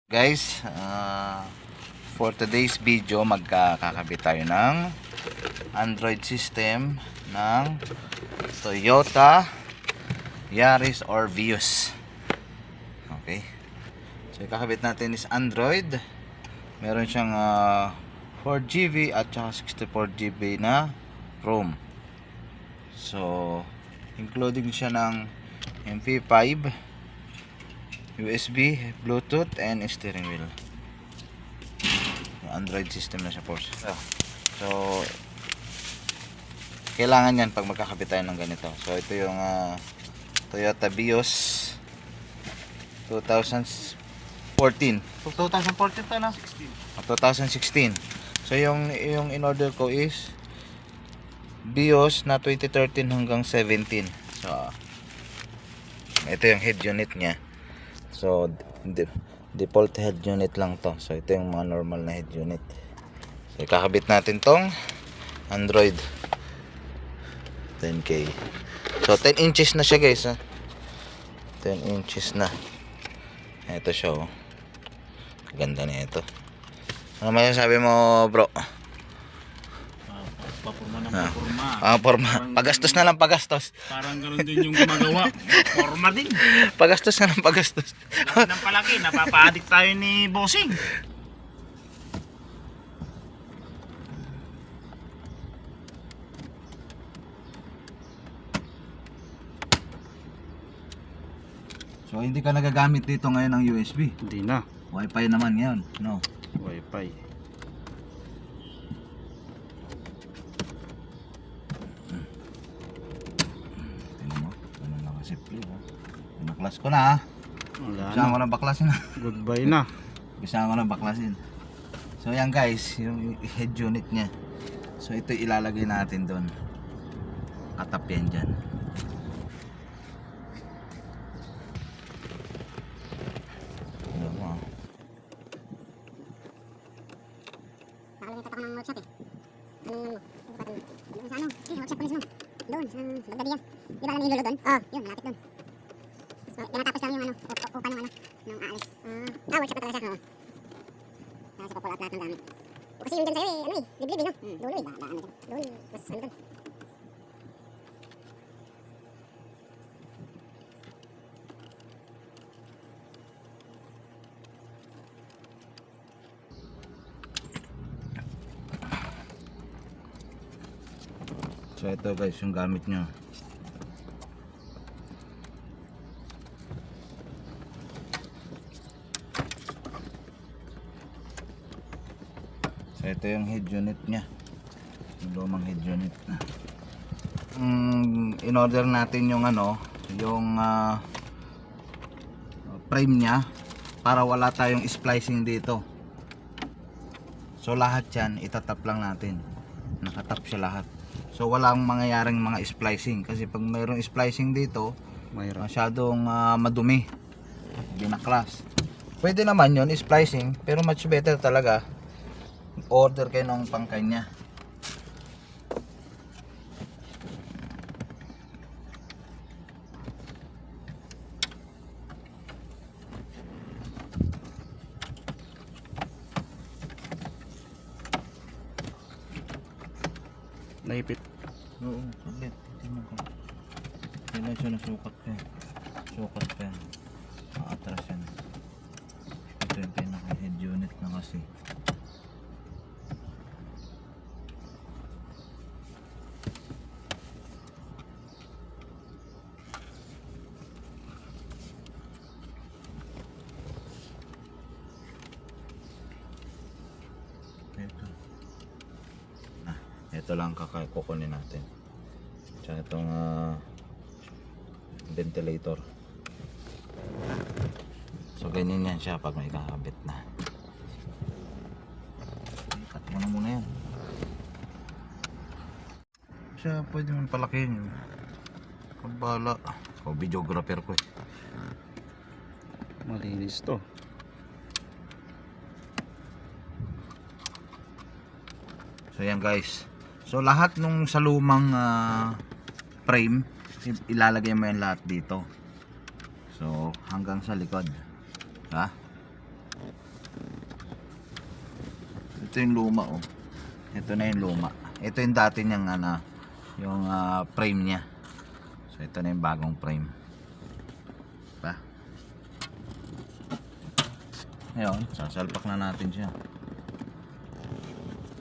Guys, for today's video magkakabit tayo ng Android system ng Toyota Yaris or Vios. Okay, so kakabit natin is Android. Meron siyang 4GB at saka 64GB na ROM. So including siya ng MP5, USB, Bluetooth, and steering wheel. Android system na siya, force. So kailangan yan pag magkakabit tayo ng ganito. So ito yung Toyota Vios 2014 pa na? 2016. So yung in order ko is Vios na 2013 hanggang 17. So ito yung head unit nya. So default head unit lang to. So ito yung mga normal na head unit. So ikakabit natin tong Android 10K. So 10 inches na siya, guys, ha? 10 inches na. Ito siya, oh. Ganda na ito. Ano masasabi mo, bro? Papurma ng papurma. Forma. Pagastos na lang, pagastos. Parang ganun din yung gumagawa. Forma din. Pagastos na lang, pagastos. Laki ng palaki. Napapa-addict tayo ni Bossing. So hindi ka nagagamit dito ngayon ng USB. Hindi na. Wi-Fi naman ngayon, no? Wi-Fi. Tingnan mo, ganun lang kasimple, ha? Binaklas ko na, ha? Wala Bisaan ko na. na baklasin, ha? Goodbye na. Bisaan ko na baklasin. So yan, guys, yung head unit nya. So ito ilalagay natin doon. Katap yan dyan. Tingnan mo, ha? Nakalimutan ako ng workshop eh. Doon sa ano? Workshop ko mismo. Doon, sa Bagdadia. Di ba alam yung lulo doon? Oo. Yun, malapit doon. Tinatapos lang yung ano, upa ng ano, nung aalis. Workshop na talaga siya. Oo. Tapos ipapull out lahat ng gamit. Kasi yung dyan sa'yo eh, ano eh, liblib eh, no? Dulo eh, daan na dyan. Doon, mas ano doon. So ito, guys, yung gamit nyo. So ito yung head unit nya. Yung lumang head unit na. In order natin yung ano, yung frame nya para wala tayong splicing dito. So lahat yan itatap lang natin. Nakatap siya lahat. So walang mangyayaring mga splicing kasi pag mayroong splicing dito, Mayroon. masyadong madumi, binaklas. Pwede naman yon splicing, pero much better talaga order kayo ng pangkanya. Naipit. Oo, saglit. Tingnan ko. Kailan siya nasukat ko yan. Sukat ko yan. Atras yan. Ito yung pinaka head unit na kasi. Ito lang kukunin natin. Tsaka itong ventilator. So ganyan yan siya pag may kakabit na. Ikat mo na muna yan. Siya pwede mong palakihin yun. Kabala. O videographer ko eh. Malinis to. So yan, guys. So lahat nung sa lumang frame, ilalagay mo yan lahat dito. So hanggang sa likod. Ha? Ito yung luma oh. Ito na yung luma. Ito yung dati niyang ano, yung frame niya. So ito na yung bagong frame. Pa. Ngayon, sasalpak na natin siya.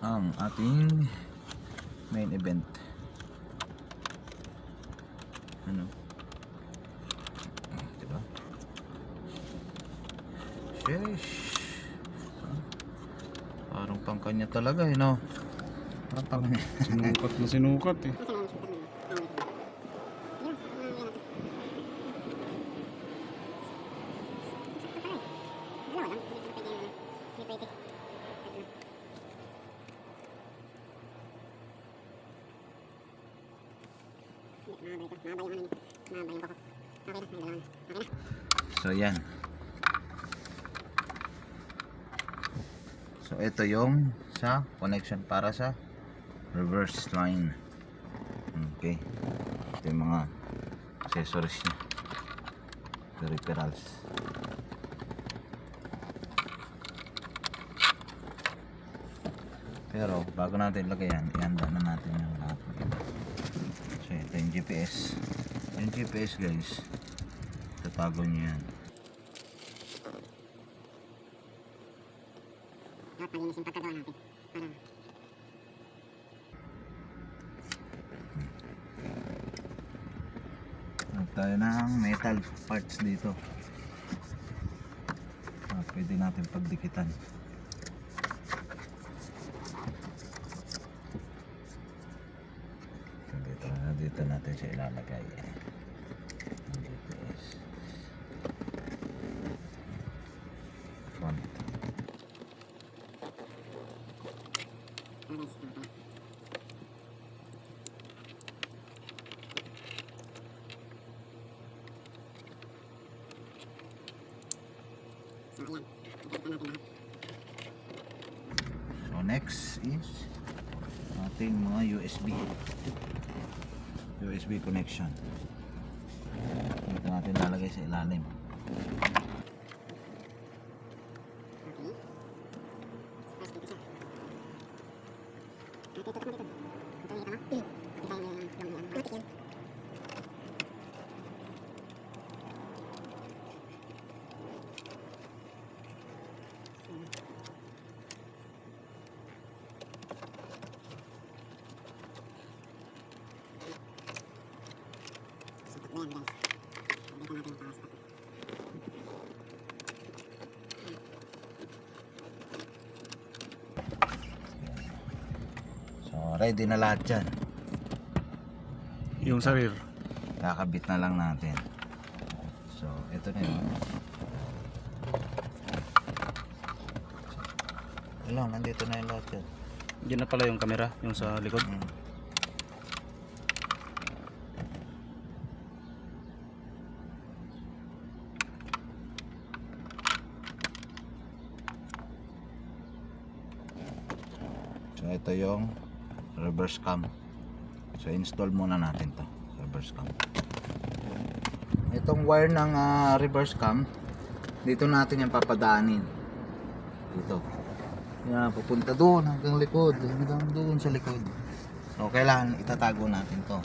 Ang ating main event. Ano? Diba? Sheesh. Parang pang kanya talaga, no? Parang pang kanya. Sinukat na sinukat eh. So yan. So ito yung sa connection para sa reverse line. Okay. Ito yung mga accessories niya. Peripherals. Pero bago natin lagay yan, ihanda na natin yung lahat ng iba. So ito yung GPS. Yung GPS guys, tatago nyo yan. Dapat malinis yung pagkagawa natin. Para At tayo ng metal parts dito. Pwede natin pagdikitan. Dito natin siya ilalagay. Ang GPS. Front. So next is ating mga USB connection. Ito natin lalagay sa ilalim. So ready na lahat dyan. Yung sarir. Kakabit na lang natin. So ito na yun. Wala, nandito na yung lahat dyan. Diyan na pala yung camera, yung sa likod. So ito yung reverse cam. So install muna natin to, reverse cam. Itong wire ng reverse cam, dito natin yung papadaanin. Dito. Yan, pupunta doon hanggang likod, hanggang doon sa likod. So kailangan itatago natin to.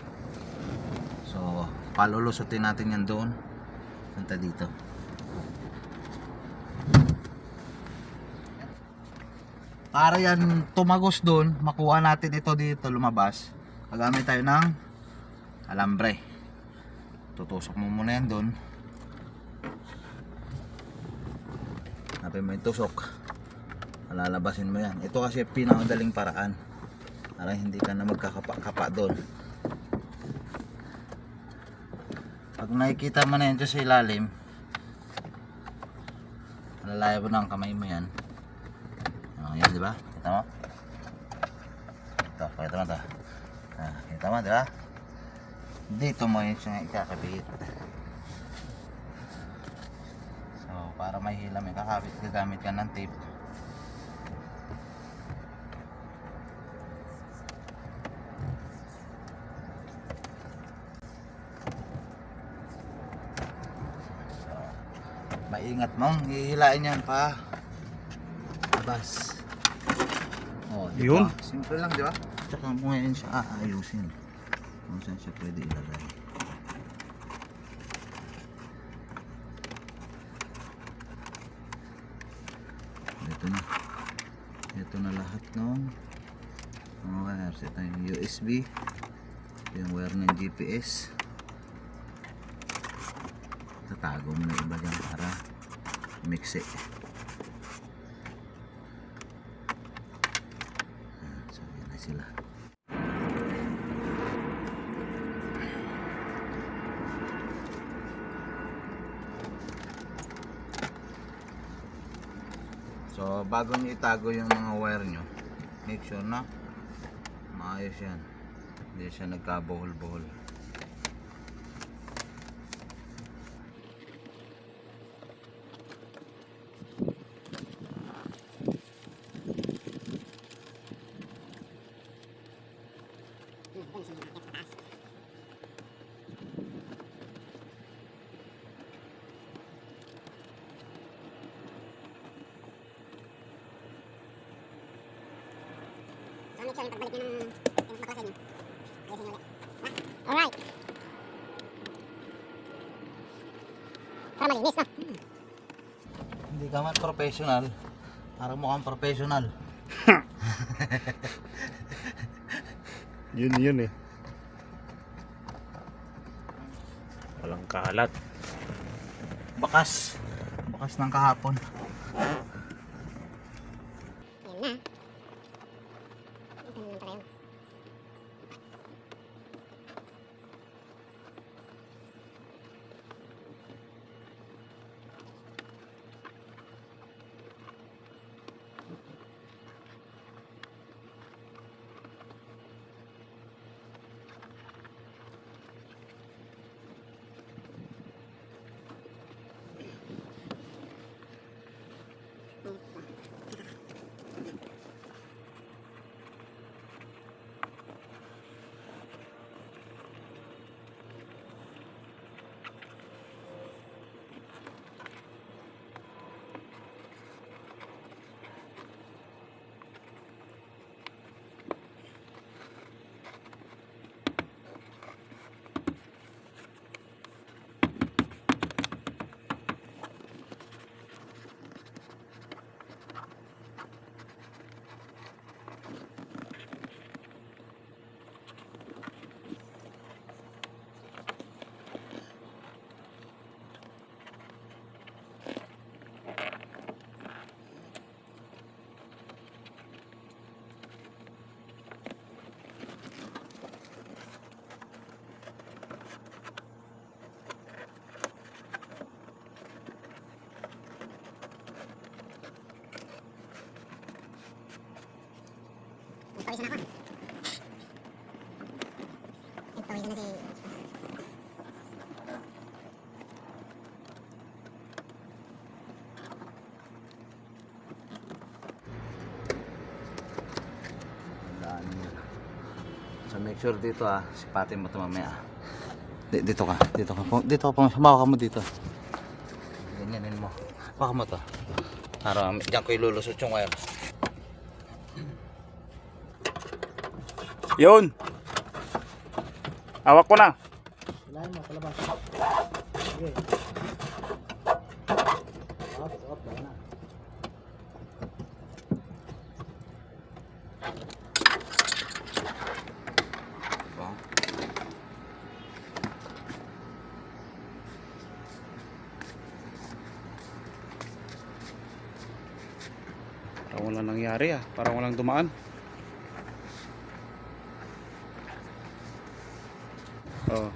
So palulusutin natin yan doon. Punta dito. Para yan tumagos doon, makuha natin ito dito lumabas. Gagamit tayo ng alambre. Tutusok mo muna yan doon. Napin mo yung tusok. Lalabasin mo yan. Ito kasi pinakadaling paraan para hindi ka na magkakapa-kapa doon. Pag nakikita mo na yan dyan sa ilalim, malalaya mo na ang kamay mo yan. Yan, di ba? Kita mo? Ito, pakita mo ito. Kita mo, di ba? Dito mo yung ikakabit. So, para may hila may kakabit, gagamit ka ng tape. So, maingat mong hihilain yan pa. Labas. Oh, Yun. Simple lang, di ba? Tsaka mo ngayon siya aayusin. Kung saan siya pwede ilagay. Ito na. Ito na lahat ng mga wires. Ito yung USB. Ito yung wire ng GPS. Tatago mo na iba dyan para mix it. So yan na sila. So bago nyo itago yung mga wire nyo, make sure na maayos yan, hindi siya nagkabuhol-buhol. So, make sure yung pagbalik nyo ng pinagbaklasan nyo. Ayusin nyo ulit. Alright. Para malinis, no? Hindi ka man professional, parang mukhang professional. Yun eh. Walang kalat. Bakas ng kahapon. Yan na. Ito naman pala yun. Nagpawisan ako. Nagpawisan na si... So make sure dito sipatin mo ito mamaya. Dito ka. Dito ka. Sumawa ka mo dito. Ganyanin mo. Baka mo to. Para diyan ko ilulusot yung wire. Yun. Hawak ko na. Ilahin mo, palabas. Sige. Up, dahil na. Parang walang nangyari Parang walang dumaan. Oh.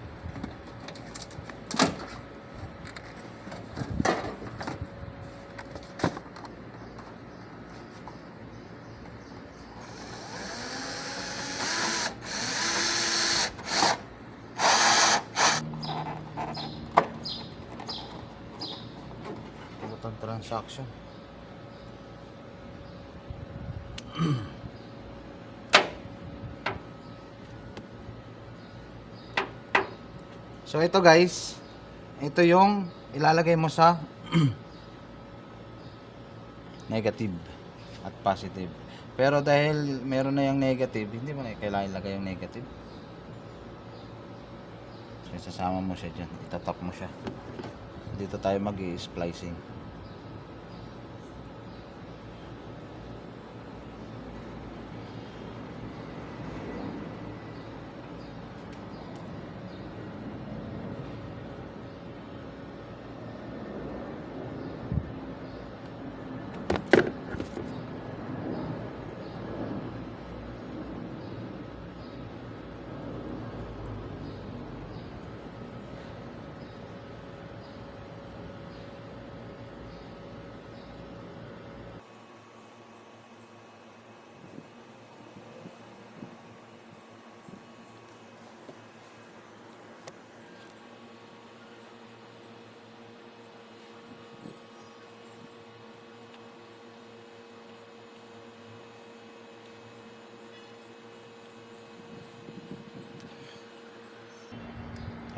Pagkatang transaction. So ito guys, ito yung ilalagay mo sa negative at positive. Pero dahil meron na yung negative, hindi mo na kailangan ilagay yung negative. So sasama mo siya dyan, itatap mo siya. Dito tayo mag-i-splicing.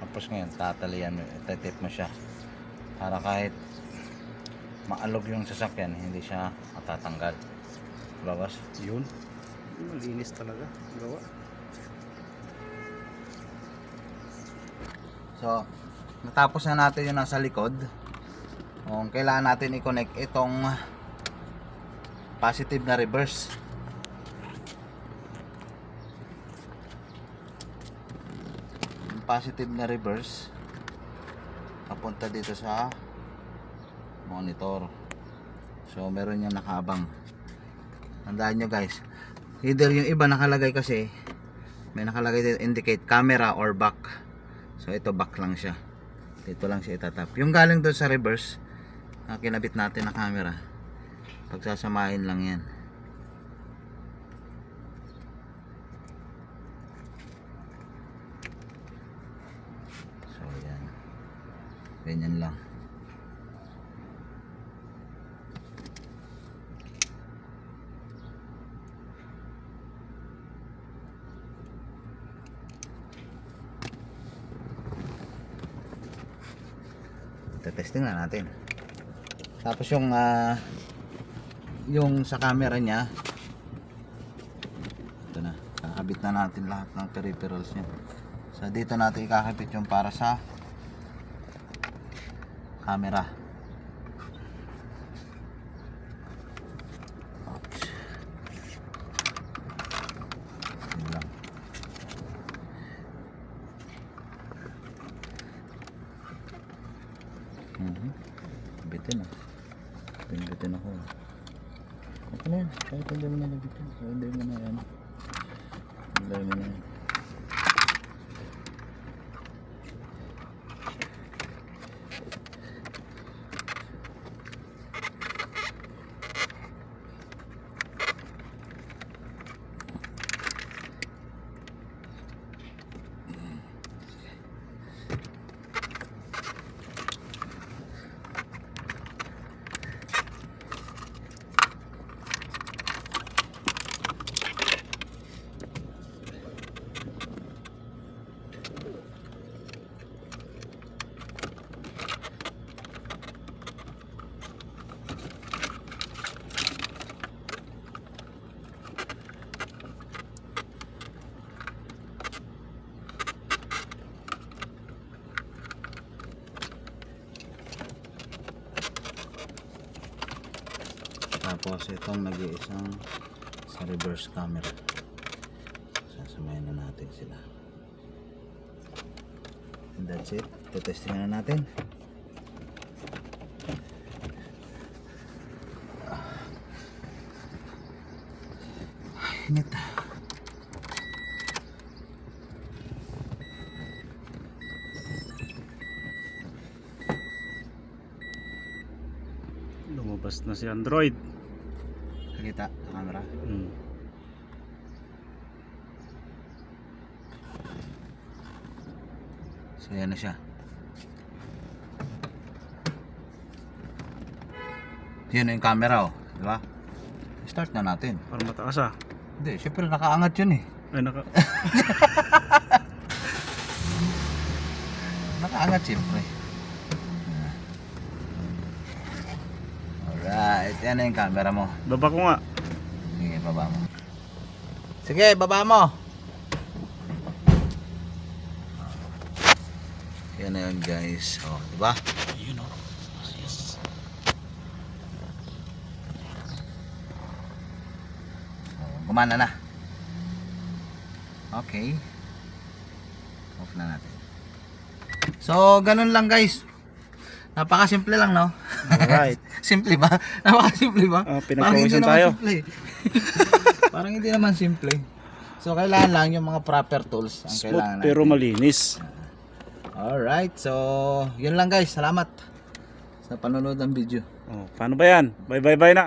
Tapos ngayon, tatalian mo, itatip mo siya. Para kahit maalog yung sasakyan, hindi siya matatanggal. Bawas. Yun. Malinis talaga. Gawa. So, natapos na natin yung nasa likod. Kung kailangan natin i-connect itong positive na reverse. Yung positive na reverse papunta dito sa monitor. So, meron yung nakaabang. Tandaan nyo guys, either yung iba nakalagay kasi may nakalagay dito indicate camera or back. So ito back lang siya. Dito lang siya itatap. Yung galing doon sa reverse, kinabit natin na camera. Pagsasamahin lang yan. So yan. Ganyan lang. Testing na natin. Tapos yung sa camera niya, ito na, kakabit na natin lahat ng peripherals niya. So dito natin ikakabit yung para sa camera. Oops. Yun lang. Bitin ah. Bitin ako. Okay na yan. Kahit hindi mo na nabitin. Kahit hindi mo na yan. Hindi mo na yan. Tapos itong nag-iisang sa reverse camera. Sasamahin na natin sila. And that's it. Tetesting na natin. Init. Lumabas na si Android. Nakita sa camera. So yan na siya. Yun yung camera oh, di ba? Start na natin. Para mataas ah. Hindi, syempre nakaangat yun eh. Ay naka. Nakaangat syempre. Alright, yan na yung camera mo. Baba ko nga. Sige, baba mo. Sige, baba mo. Yan na yun guys. Oh, diba? Yun o. Yes. Oh, gumana na. Okay. Off na natin. So, ganun lang guys. Napakasimple lang, no? Alright. Simple ba? Napakasimple ba? Pinagpawisan tayo. Simple. Parang hindi naman simple. So, kailangan lang yung mga proper tools ang Smooth kailangan natin. pero malinis. Alright, so yun lang guys. Salamat sa panonood ng video. Oh, paano ba yan? Bye bye bye na.